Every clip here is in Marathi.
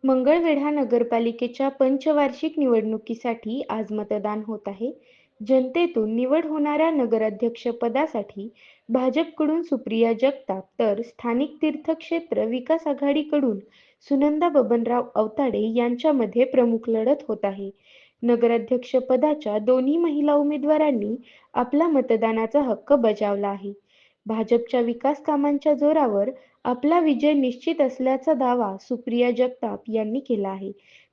मंगळवेढा नगरपालिकेच्या पंचवार्षिक निवडणुकीसाठी आज मतदान होत आहे. जनतेतून निवड होणाऱ्या नगराध्यक्षपदासाठी भाजपकडून सुप्रिया जगताप तर स्थानिक तीर्थक्षेत्र विकास आघाडीकडून सुनंदा बबनराव अवताडे यांच्यामध्ये प्रमुख लढत होत आहे. नगराध्यक्षपदाच्या दोन्ही महिला उमेदवारांनी आपला मतदानाचा हक्क बजावला आहे. भाजपच्या विकास कामांच्या जोरावर आपला विजय निश्चित असल्याचा दावा सुप्रिया जगताप यांनी केला आहे.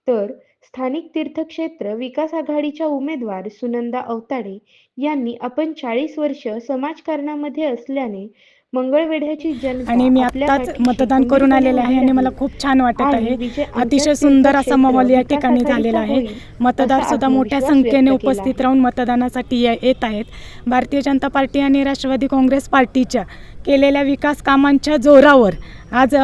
तर स्थानिक तीर्थक्षेत्र विकास आघाडीच्या उमेदवार सुनंदा अवताडे यांनी आपण 40 वर्ष समाजकारणामध्ये असल्याने मंगळवेढ्याची जनता आणि मी आपल्या आत्ताच पाठीशी मतदान करून आलेले आहे आणि मला खूप छान वाटत आहे. अतिशय सुंदर असा माहोल या ठिकाणी झालेला आहे. मतदार सुद्धा मोठ्या संख्येने उपस्थित राहून मतदानासाठी येत आहेत. भारतीय जनता पार्टी आणि राष्ट्रवादी काँग्रेस पार्टीच्या केलेल्या विकास कामांच्या जोरावर आज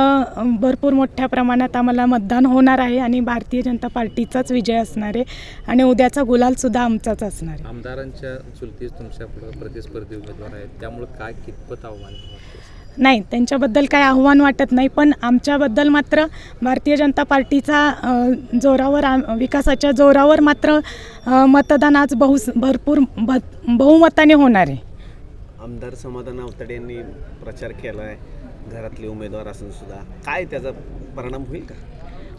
भरपूर मोठ्या प्रमाणात आम्हाला मतदान होणार आहे आणि भारतीय जनता पार्टीचाच विजय असणार आहे आणि उद्याचा गुलाल सुद्धा आमचाच असणार आहे. आमदारांच्या चुलतीच तुमच्या प्रतिस्पर्धी उमेदवार आहेत, त्यामुळे काय कितपत आव्हान वाटते? नाही, त्यांच्याबद्दल काय आव्हान वाटत नाही, पण आमच्याबद्दल मात्र भारतीय जनता पार्टीचा जोरावर विकासाच्या जोरावर मात्र मतदान आज भरपूर बहुमताने होणार आहे. आमदार समाधान अवताडे यांनी प्रचार केला आहे, घरातले उमेदवार असून सुद्धा काय त्याचा परिणाम होईल का?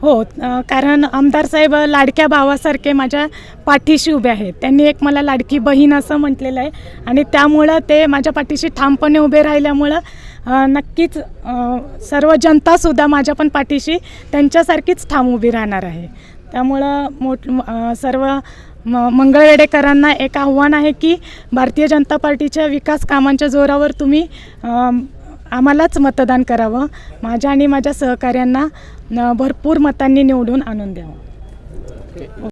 हो, कारण आमदार साहेब लाडक्या भावासारखे माझ्या पाठीशी उभे आहेत. त्यांनी एक मला लाडकी बहीण असं म्हटलेलं आहे आणि त्यामुळं ते माझ्या पाठीशी ठामपणे उभे राहिल्यामुळं नक्कीच सर्व जनतासुद्धा माझ्या पण पाठीशी त्यांच्यासारखीच ठाम उभी राहणार आहे. त्यामुळं सर्व मंगळवेढेकरांना एक आव्हान आहे की भारतीय जनता पार्टीच्या विकास कामांच्या जोरावर तुम्ही आम्हालाच मतदान करावं, माझ्या आणि माझ्या सहकाऱ्यांना भरपूर मतांनी निवडून आणून द्यावं.